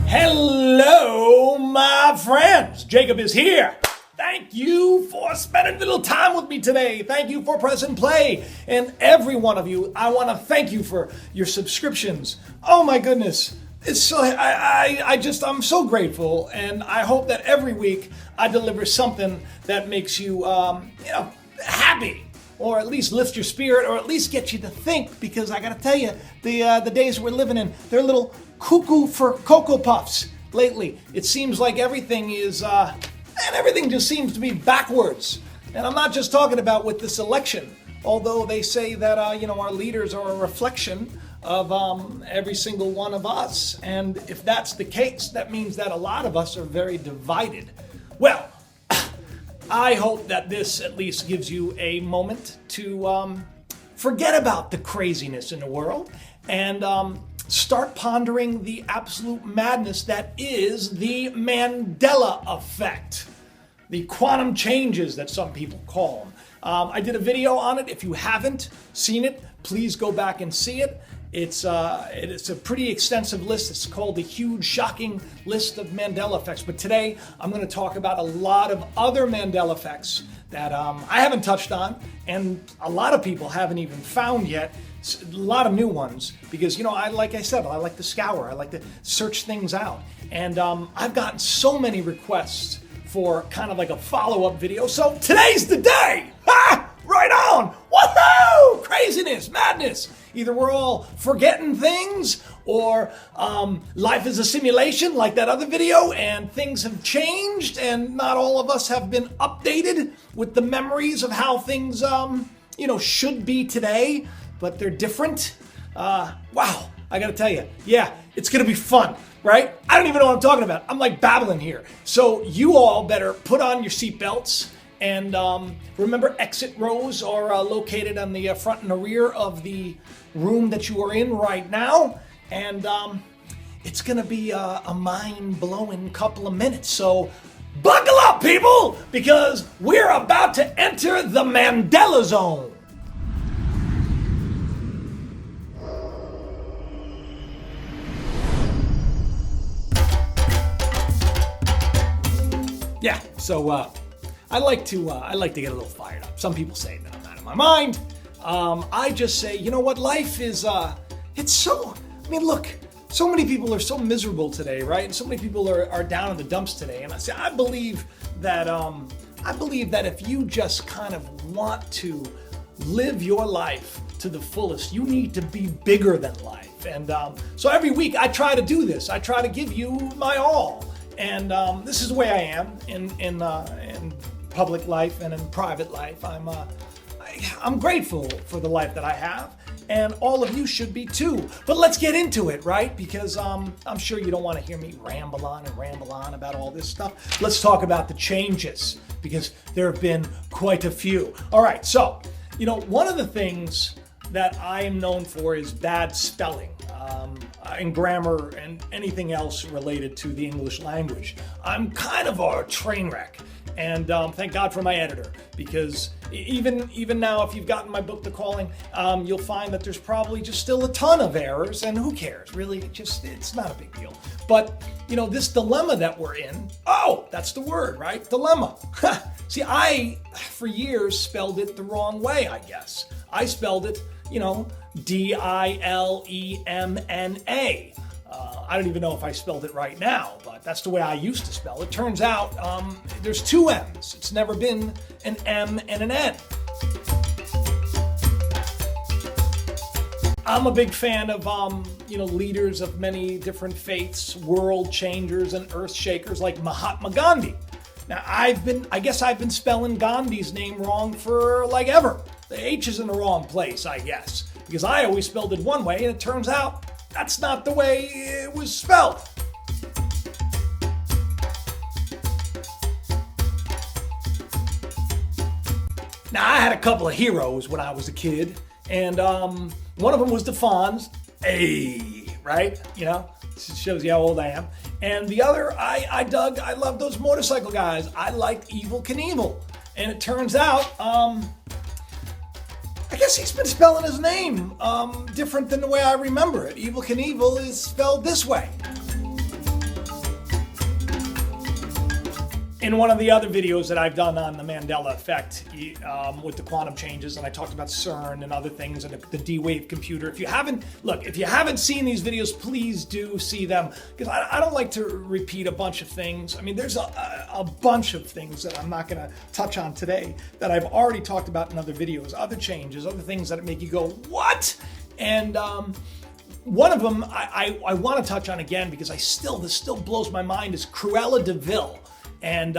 Hello, my friends. Jacob is here. Thank you for spending a little time with me today. Thank you for pressing play. And every one of you, I want to thank you for your subscriptions. Oh my goodness. It's so, I'm so grateful. And I hope that every week I deliver something that makes you, happy. Or at least lift your spirit, or at least get you to think, because I gotta tell you, the days we're living in, they're a little cuckoo for Cocoa Puffs lately. It seems like everything is, everything just seems to be backwards. And I'm not just talking about with this election, although they say that, our leaders are a reflection of every single one of us. And if that's the case, that means that a lot of us are very divided. Well, I hope that this at least gives you a moment to forget about the craziness in the world and start pondering the absolute madness that is the Mandela effect. The quantum changes that some people call them. I did a video on it. If you haven't seen it, please go back and see it. It's a pretty extensive list. It's called the huge, shocking list of Mandela effects. But today, I'm going to talk about a lot of other Mandela effects that I haven't touched on, and a lot of people haven't even found yet. A lot of new ones, because, like I said, I like to scour. I like to search things out. And I've gotten so many requests for kind of like a follow-up video. So today's the day! Ha! Right on! Woohoo! Craziness, madness. Either we're all forgetting things, or life is a simulation like that other video, and things have changed, and not all of us have been updated with the memories of how things, should be today, but they're different. Wow, I gotta tell you, yeah, it's gonna be fun, right? I don't even know what I'm talking about. I'm like babbling here. So you all better put on your seatbelts. And remember, exit rows are located on the front and the rear of the room that you are in right now. And it's going to be a mind-blowing couple of minutes. So buckle up, people, because we're about to enter the Mandela zone. Yeah, so I like to get a little fired up. Some people say that I'm out of my mind. I just say, you know what? Life is, look, so many people are so miserable today, right? And so many people are down in the dumps today. And I believe that if you just kind of want to live your life to the fullest, you need to be bigger than life. And so every week I try to do this. I try to give you my all. And this is the way I am in public life and in private life. I'm grateful for the life that I have, and all of you should be too. But let's get into it, right? Because I'm sure you don't want to hear me ramble on about all this stuff. Let's talk about the changes, because there have been quite a few. All right, so one of the things that I am known for is bad spelling. And grammar and anything else related to the English language. I'm kind of a train wreck, and thank God for my editor, because even now, if you've gotten my book, The Calling, you'll find that there's probably just still a ton of errors, and who cares? Really, it's not a big deal. But, this dilemma that we're in, that's the word, right? Dilemma. See, I, for years, spelled it the wrong way, I guess. I spelled it, D-I-L-E-M-N-A. I don't even know if I spelled it right now, but that's the way I used to spell it. Turns out there's two M's. It's never been an M and an N. I'm a big fan of, leaders of many different faiths, world changers and earth shakers like Mahatma Gandhi. Now, I guess I've been spelling Gandhi's name wrong for like ever. The H is in the wrong place, I guess, because I always spelled it one way, and it turns out that's not the way it was spelled. Now, I had a couple of heroes when I was a kid, and one of them was the Fonz. Hey, right? It shows you how old I am. And the other, I loved those motorcycle guys. I liked Evel Knievel. And it turns out, I guess he's been spelling his name different than the way I remember it. Evel Knievel is spelled this way. In one of the other videos that I've done on the Mandela effect with the quantum changes, and I talked about CERN and other things and the D-Wave computer. If you haven't seen these videos, please do see them, because I don't like to repeat a bunch of things. I mean, there's a bunch of things that I'm not going to touch on today that I've already talked about in other videos, other changes, other things that make you go, what? And one of them I want to touch on again, because this still blows my mind, is Cruella de Vil. And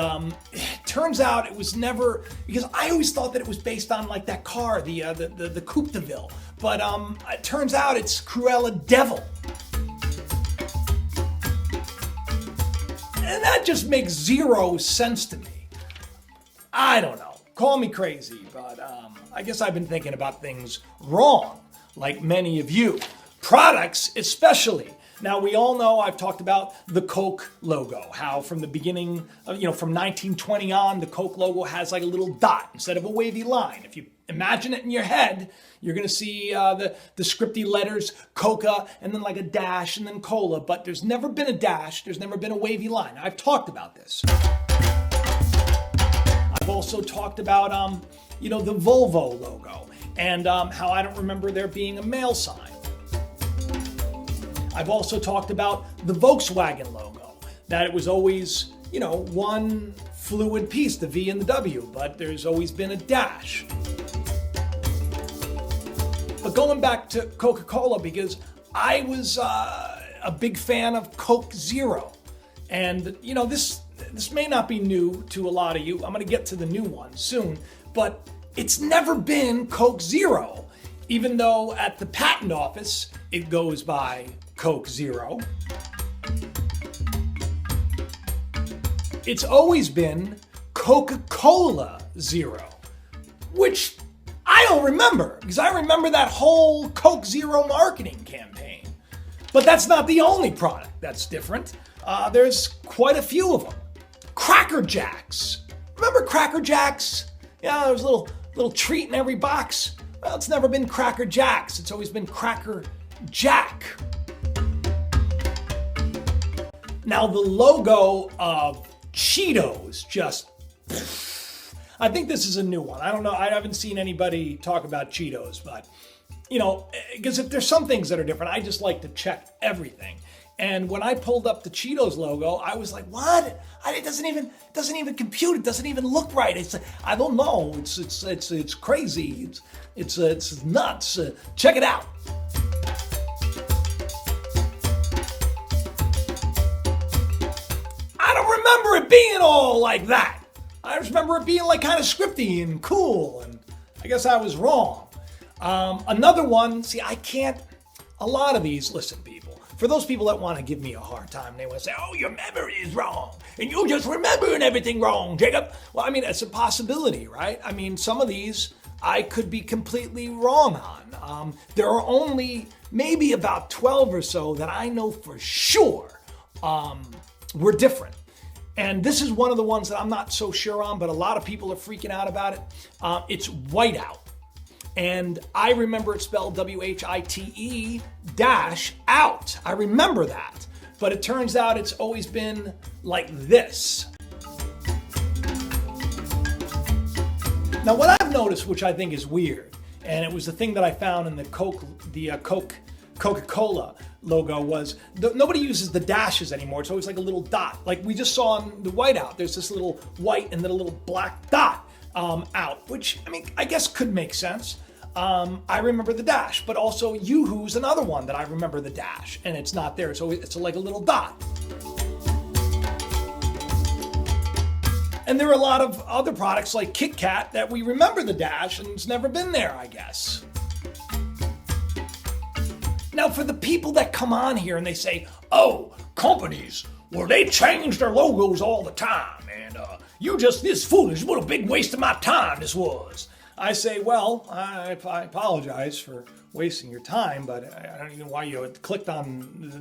it turns out it was never, because I always thought that it was based on like that car, the Coupe de Ville. But it turns out it's Cruella Devil. And that just makes zero sense to me. I don't know. Call me crazy, but I guess I've been thinking about things wrong, like many of you. Products especially. Now, we all know I've talked about the Coke logo, how from the beginning, from 1920 on, the Coke logo has like a little dot instead of a wavy line. If you imagine it in your head, you're going to see the scripty letters Coca and then like a dash and then cola, but there's never been a dash, there's never been a wavy line. I've talked about this. I've also talked about, the Volvo logo and how I don't remember there being a male sign. I've also talked about the Volkswagen logo, that it was always, one fluid piece, the V and the W, but there's always been a dash. But going back to Coca-Cola, because I was a big fan of Coke Zero. And, this may not be new to a lot of you. I'm going to get to the new one soon, but it's never been Coke Zero, even though at the patent office, it goes by Coke Zero. It's always been Coca-Cola Zero, which I don't remember, because I remember that whole Coke Zero marketing campaign. But that's not the only product that's different. There's quite a few of them. Cracker Jacks. Remember Cracker Jacks? Yeah, there was a little treat in every box. Well, it's never been Cracker Jacks. It's always been Cracker Jack. Now, the logo of Cheetos I think this is a new one. I don't know. I haven't seen anybody talk about Cheetos, but, because if there's some things that are different, I just like to check everything. And when I pulled up the Cheetos logo, I was like, what? It doesn't even compute. It doesn't even look right. I don't know. It's crazy. It's nuts. Check it out. Remember it being all like that. I just remember it being like kind of scripty and cool, and I guess I was wrong. Another one, a lot of these, listen people, for those people that want to give me a hard time, they want to say, oh, your memory is wrong, and you're just remembering everything wrong, Jacob. Well, I mean, it's a possibility, right? I mean, some of these I could be completely wrong on. There are only maybe about 12 or so that I know for sure were different. And this is one of the ones that I'm not so sure on, but a lot of people are freaking out about it. It's whiteout. And I remember it spelled WHITE -out. I remember that. But it turns out it's always been like this. Now, what I've noticed, which I think is weird, and it was the thing that I found in the Coca-Cola logo, was nobody uses the dashes anymore. It's always like a little dot. Like we just saw on the whiteout, there's this little white and then a little black dot out, which, I mean, I guess could make sense. I remember the dash, but also Yoo-Hoo's another one that I remember the dash, and it's not there. So it's like a little dot. And there are a lot of other products like Kit Kat that we remember the dash and it's never been there, I guess. Now, for the people that come on here and they say, oh, companies, well, they change their logos all the time, and this foolish, what a big waste of my time this was. I say, well, I apologize for wasting your time, but I don't even know why you had clicked on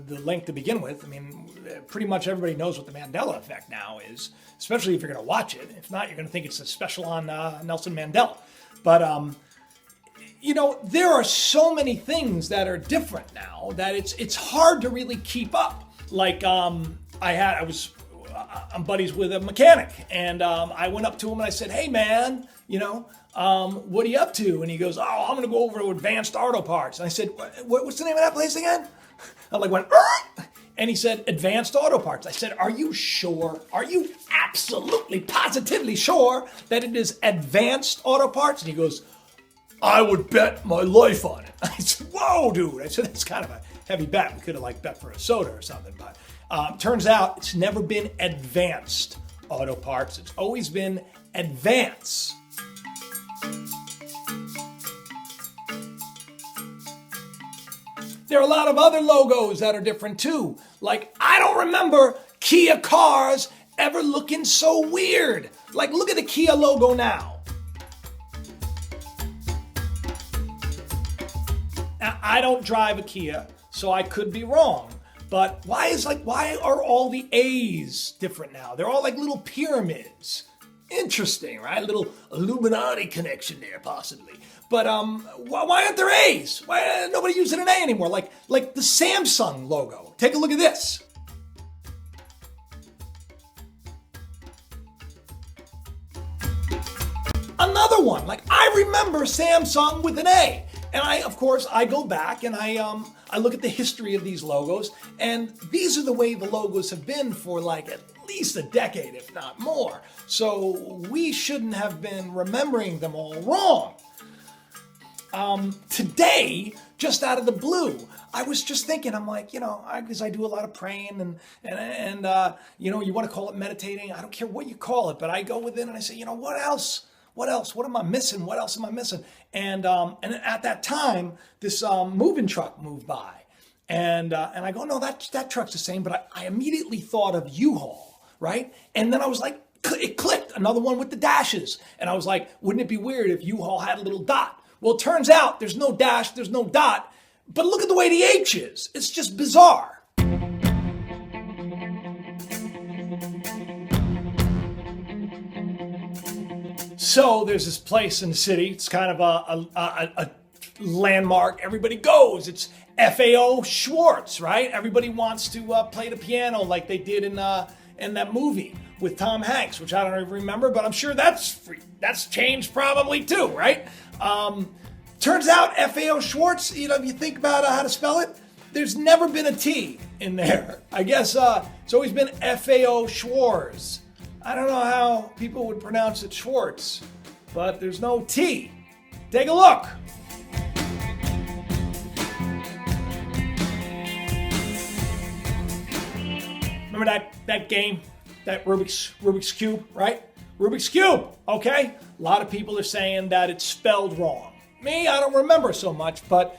the link to begin with. I mean, pretty much everybody knows what the Mandela effect now is, especially if you're going to watch it. If not, you're going to think it's a special on Nelson Mandela. But, there are so many things that are different now that it's hard to really keep up. Like, I was I'm buddies with a mechanic, and I went up to him and I said, "Hey, man, what are you up to?" And he goes, "Oh, I'm gonna go over to Advanced Auto Parts." And I said, "What's the name of that place again?" I went, "Arr!" And he said, "Advanced Auto Parts." I said, "Are you sure? Are you absolutely, positively sure that it is Advanced Auto Parts?" And he goes, "I would bet my life on it." I said, "Whoa, dude." I said, "That's kind of a heavy bet. We could have bet for a soda or something." But turns out it's never been Advanced Auto Parts. It's always been Advance. There are a lot of other logos that are different too. I don't remember Kia cars ever looking so weird. Look at the Kia logo now. Now, I don't drive a Kia, so I could be wrong. But why are all the A's different now? They're all like little pyramids. Interesting, right? A little Illuminati connection there, possibly. But why aren't there A's? Why nobody using an A anymore? Like the Samsung logo. Take a look at this. Another one. I remember Samsung with an A. And I go back and I look at the history of these logos, and these are the way the logos have been for at least a decade, if not more. So we shouldn't have been remembering them all wrong. Today, just out of the blue, I was just thinking, I'm because I do a lot of praying and you want to call it meditating. I don't care what you call it, but I go within and I say, what else? What else? What am I missing? What else am I missing? And at that time, this moving truck moved by, and I go, no, that truck's the same. But I immediately thought of U-Haul, right? And then I was like, it clicked. Another one with the dashes, and I was like, wouldn't it be weird if U-Haul had a little dot? Well, it turns out there's no dash, there's no dot, but look at the way the H is. It's just bizarre. So there's this place in the city. It's kind of a landmark. Everybody goes. It's FAO Schwartz, right? Everybody wants to play the piano like they did in that movie with Tom Hanks, which I don't even remember, but I'm sure that's changed probably too, right? Turns out FAO Schwartz, if you think about how to spell it, there's never been a T in there. I guess it's always been FAO Schwartz. I don't know how people would pronounce it Schwartz, but there's no T. Take a look. Remember that game, that Rubik's Cube, right? Rubik's Cube, okay? A lot of people are saying that it's spelled wrong. Me, I don't remember so much, but,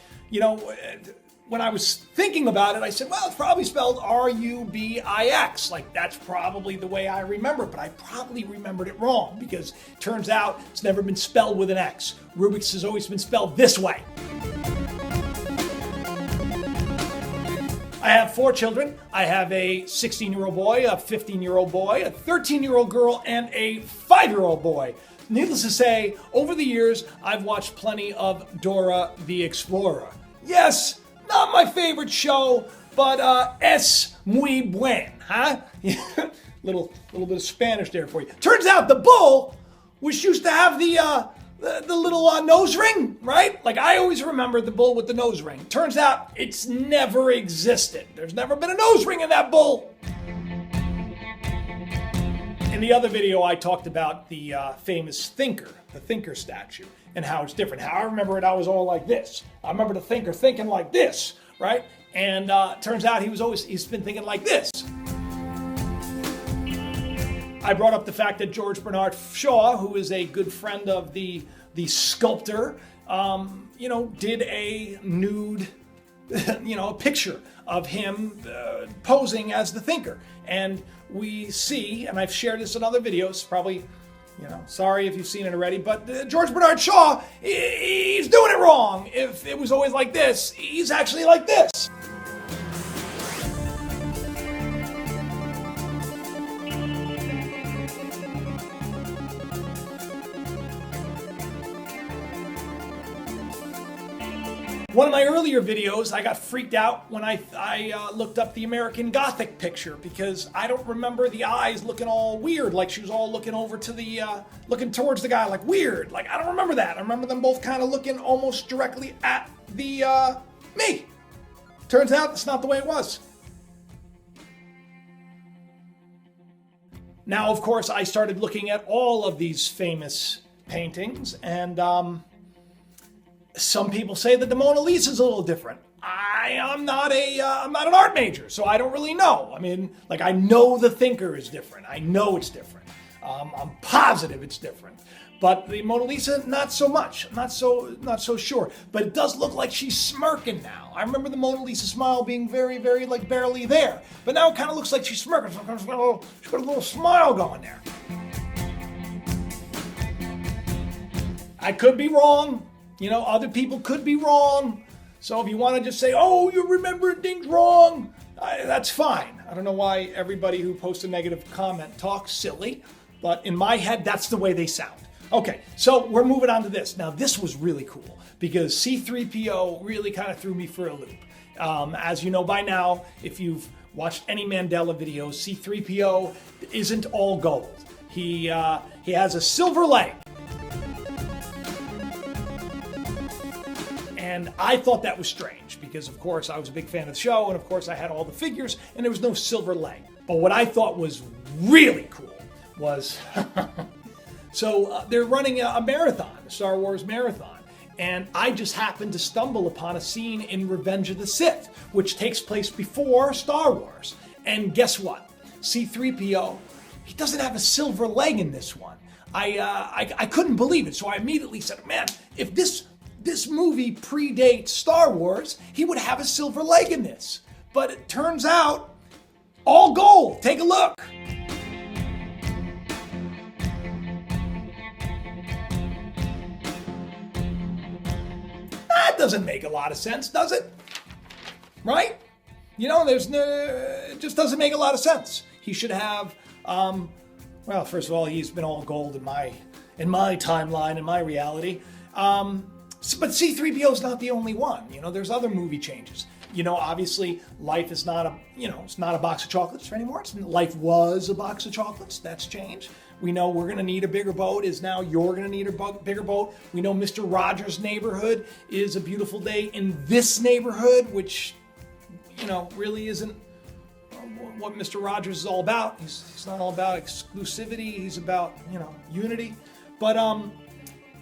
when I was thinking about it, I said, well, it's probably spelled R-U-B-I-X. That's probably the way I remember it, but I probably remembered it wrong because it turns out it's never been spelled with an X. Rubik's has always been spelled this way. I have 4 children. I have a 16-year-old boy, a 15-year-old boy, a 13-year-old girl, and a 5-year-old boy. Needless to say, over the years, I've watched plenty of Dora the Explorer. Yes, not my favorite show, but es muy buen, huh? little bit of Spanish there for you. Turns out the bull was used to have the little nose ring, right? I always remember the bull with the nose ring. Turns out it's never existed. There's never been a nose ring in that bull. In the other video, I talked about the famous thinker, the thinker statue, and how it's different. How I remember it, I was all like this. I remember the thinker thinking like this, right? And turns out he's been thinking like this. I brought up the fact that George Bernard Shaw, who is a good friend of the sculptor, did a nude, a picture of him posing as the thinker. And we see, and I've shared this in other videos, probably, sorry if you've seen it already, but George Bernard Shaw, he's doing it wrong. If it was always like this, he's actually like this. One of my earlier videos, I got freaked out when I looked up the American Gothic picture because I don't remember the eyes looking all weird, like she was all looking over to the, looking towards the guy like weird. Like, I don't remember that. I remember them both kind of looking almost directly at the, me. Turns out that's not the way it was. Now, of course, I started looking at all of these famous paintings, and some people say that the Mona Lisa is a little different. I'm not an art major, so I don't really know. I mean, like, I know the thinker is different. I know it's different. I'm positive it's different. But the Mona Lisa, not so much. Not so sure. But it does look like she's smirking now. I remember the Mona Lisa smile being very, very, like, barely there. But now it kind of looks like she's smirking. She's got a little smile going there. I could be wrong. You know, other people could be wrong. So if you want to just say, oh, you're remembering things wrong, that's fine. I don't know why everybody who posts a negative comment talks silly. But in my head, that's the way they sound. Okay, so we're moving on to this. Now, this was really cool because C-3PO really kind of threw me for a loop. As you know by now, if you've watched any Mandela videos, C-3PO isn't all gold. He has a silver leg. And I thought that was strange because, of course, I was a big fan of the show, and of course, I had all the figures, and there was no silver leg. But what I thought was really cool was... So they're running a marathon, a Star Wars marathon, and I just happened to stumble upon a scene in Revenge of the Sith, which takes place before Star Wars. And guess what? C-3PO, he doesn't have a silver leg in this one. I couldn't believe it, so I immediately said, man, if this movie predates Star Wars, he would have a silver leg in this. But it turns out, all gold. Take a look. That doesn't make a lot of sense, does it? Right? You know, it just doesn't make a lot of sense. He should have, well, first of all, he's been all gold in my timeline, in my reality. But C-3PO is not the only one. You know, there's other movie changes. You know, obviously, life is not it's not a box of chocolates anymore. Life was a box of chocolates. That's changed. We know we're going to need a bigger boat is now you're going to need a bigger boat. We know Mr. Rogers' neighborhood is a beautiful day in this neighborhood, which, you know, really isn't what Mr. Rogers is all about. He's not all about exclusivity. He's about, you know, unity. But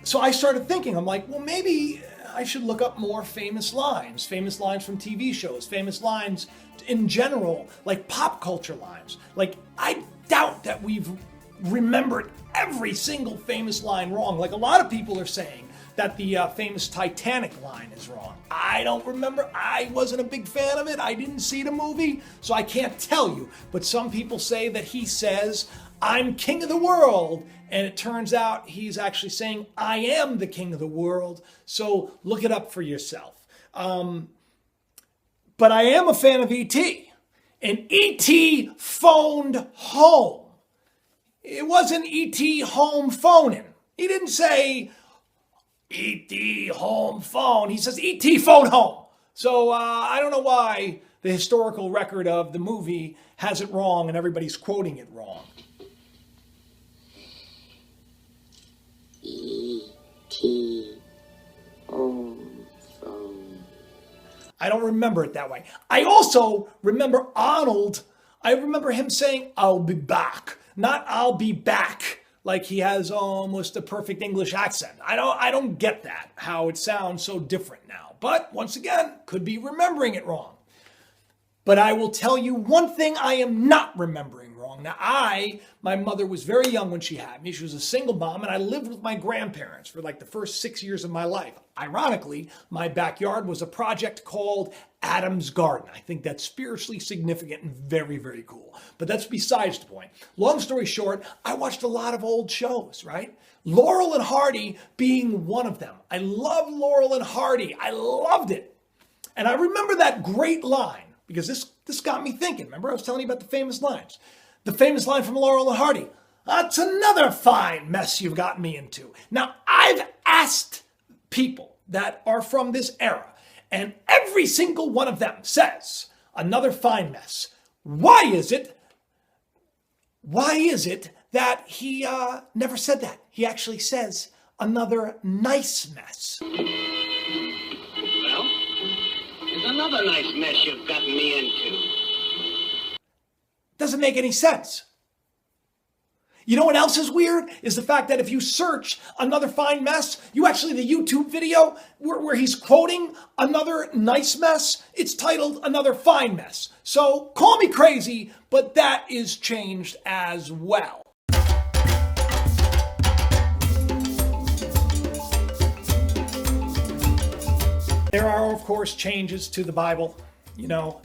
so I started thinking, I'm like, well, maybe I should look up more famous lines from TV shows, famous lines in general, like pop culture lines. Like, I doubt that we've remembered every single famous line wrong. Like, a lot of people are saying that the famous Titanic line is wrong. I don't remember. I wasn't a big fan of it. I didn't see the movie, so I can't tell you. But some people say that he says, I'm king of the world. And it turns out he's actually saying, I am the king of the world. So look it up for yourself. But I am a fan of E.T. And E.T. phoned home. It wasn't E.T. home phoning. He didn't say E.T. home phone. He says E.T. phone home. So I don't know why the historical record of the movie has it wrong and everybody's quoting it wrong. E.T. home phone. I don't remember it that way. I also remember Arnold. I remember him saying, I'll be back. Not I'll be back, like he has almost a perfect English accent. I don't get that, how it sounds so different now. But once again, could be remembering it wrong. But I will tell you one thing I am not remembering wrong. Now, my mother was very young when she had me. She was a single mom, and I lived with my grandparents for like the first 6 years of my life. Ironically, my backyard was a project called Adam's Garden. I think that's spiritually significant and very, very cool. But that's besides the point. Long story short, I watched a lot of old shows, right? Laurel and Hardy being one of them. I love Laurel and Hardy. I loved it. And I remember that great line, because this got me thinking. Remember, I was telling you about the famous lines. The famous line from Laurel and Hardy. That's another fine mess you've gotten me into. Now, I've asked people that are from this era, And every single one of them says, another fine mess. Why is it that he never said that? He actually says, another nice mess. Well, it's another nice mess you've gotten me into. Doesn't make any sense. You know what else is weird? Is the fact that if you search another fine mess, you actually, the YouTube video where he's quoting another nice mess, it's titled another fine mess. So call me crazy, but that is changed as well. There are, of course, changes to the Bible,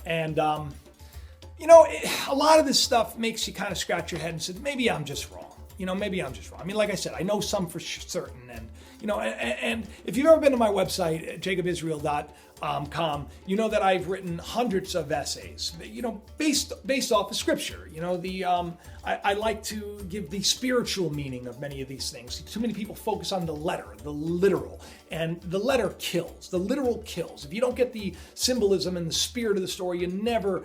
and a lot of this stuff makes you kind of scratch your head and say, maybe I'm just wrong. Maybe I'm just wrong. I mean, like I said, I know some for certain. And if you've ever been to my website, jacobisrael.com, you know that I've written hundreds of essays, based off of scripture. I like to give the spiritual meaning of many of these things. Too many people focus on the letter, the literal, and the letter kills. The literal kills. If you don't get the symbolism and the spirit of the story, you never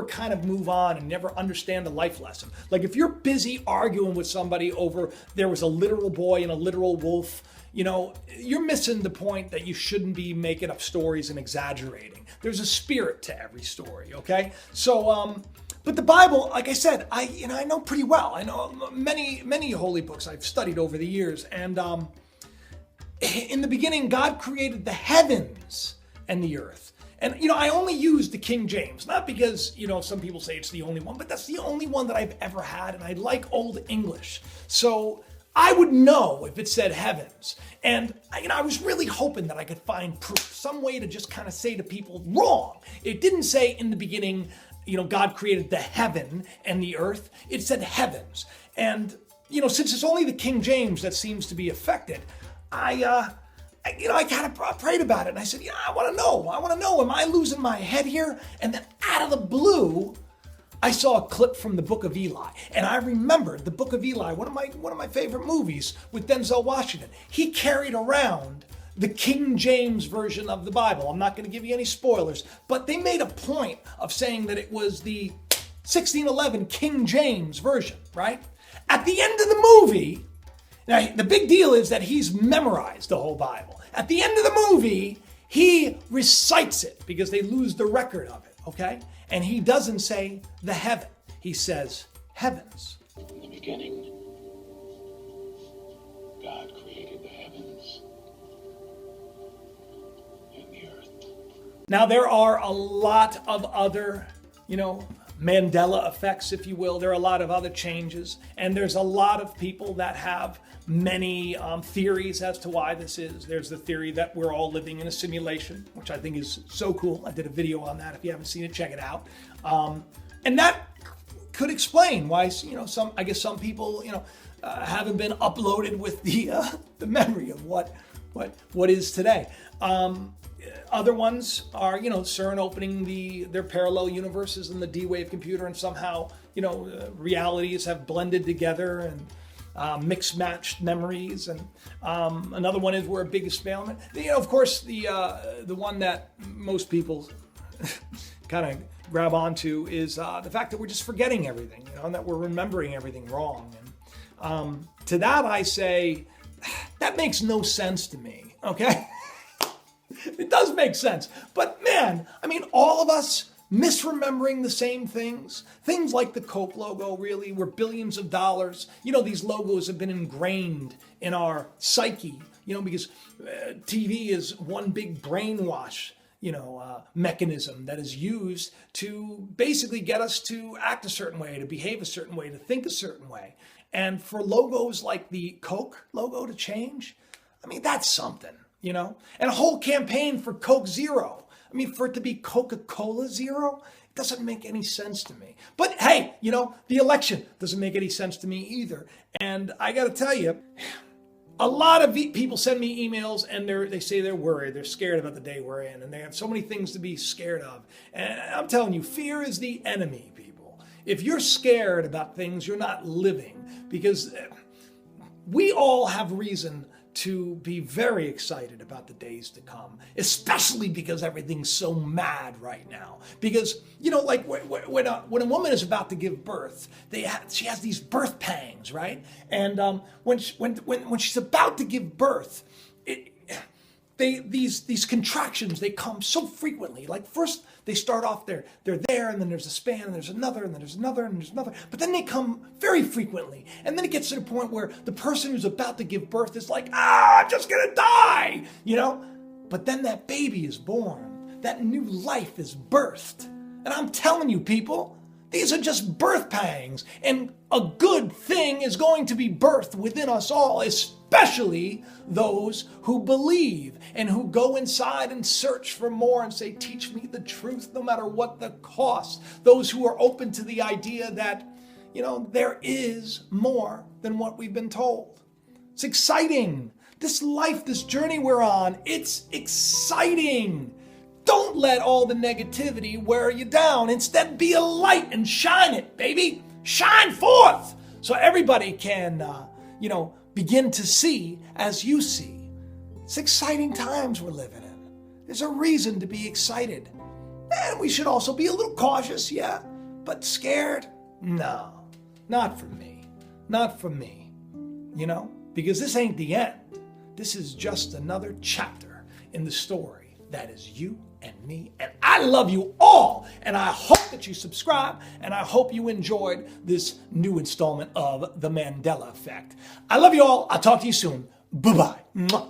kind of move on and never understand the life lesson. Like if you're busy arguing with somebody over there was a literal boy and a literal wolf, you're missing the point that you shouldn't be making up stories and exaggerating. There's a spirit to every story, okay? So, but the Bible, like I said, I know pretty well. I know many holy books I've studied over the years. And in the beginning, God created the heavens and the earth. And, I only use the King James, not because, some people say it's the only one, but that's the only one that I've ever had. And I like Old English. So I would know if it said heavens. And, I was really hoping that I could find proof, some way to just kind of say to people, wrong. It didn't say in the beginning, God created the heaven and the earth. It said heavens. And, since it's only the King James that seems to be affected, I kind of prayed about it. And I said, I want to know. Am I losing my head here? And then out of the blue, I saw a clip from the Book of Eli, and I remembered the Book of Eli, one of my favorite movies with Denzel Washington. He carried around the King James version of the Bible. I'm not going to give you any spoilers, but they made a point of saying that it was the 1611 King James version, right? At the end of the movie, now the big deal is that he's memorized the whole Bible. At the end of the movie, he recites it because they lose the record of it, okay? And he doesn't say the heaven. He says heavens. In the beginning, God created the heavens and the earth. Now, there are a lot of other, Mandela effects, if you will. There are a lot of other changes. And there's a lot of people that have many theories as to why this is. There's the theory that we're all living in a simulation, which I think is so cool. I did a video on that. If you haven't seen it, check it out. And that could explain why, some people, haven't been uploaded with the memory of what is today. Other ones are, CERN opening their parallel universes in the D-Wave computer, and somehow, realities have blended together and mixed matched memories. And another one is we're a big experiment. Of course, the one that most people kind of grab onto is the fact that we're just forgetting everything, and that we're remembering everything wrong. And to that I say, that makes no sense to me, okay? It does make sense. But man, all of us misremembering the same things like the Coke logo really were billions of dollars. These logos have been ingrained in our psyche, because TV is one big brainwash, mechanism that is used to basically get us to act a certain way, to behave a certain way, to think a certain way. And for logos like the Coke logo to change, that's something. And a whole campaign for Coke Zero. For it to be Coca-Cola Zero, it doesn't make any sense to me. But hey, the election doesn't make any sense to me either. And I got to tell you, a lot of people send me emails and they say they're worried. They're scared about the day we're in, and they have so many things to be scared of. And I'm telling you, fear is the enemy, people. If you're scared about things, you're not living, because we all have reason to be very excited about the days to come, especially because everything's so mad right now. Because, like when a woman is about to give birth, she has these birth pangs, right? And when she's about to give birth, these contractions, they come so frequently. Like first they start off, they're there, and then there's a span, and there's another, and then there's another, and there's another. But then they come very frequently. And then it gets to the point where the person who's about to give birth is like, I'm just gonna die, But then that baby is born. That new life is birthed. And I'm telling you, people, these are just birth pangs. And a good thing is going to be birthed within us all, especially those who believe and who go inside and search for more and say, teach me the truth no matter what the cost. Those who are open to the idea that, there is more than what we've been told. It's exciting. This life, this journey we're on, it's exciting. Don't let all the negativity wear you down. Instead, be a light and shine it, baby. Shine forth so everybody can, begin to see as you see. It's exciting times we're living in. There's a reason to be excited. And we should also be a little cautious, yeah, but scared? No, not for me. Not for me. Because this ain't the end. This is just another chapter in the story that is you and me. And I love you all. And I hope that you subscribe. And I hope you enjoyed this new installment of The Mandela Effect. I love you all. I'll talk to you soon. Bye-bye. Mwah.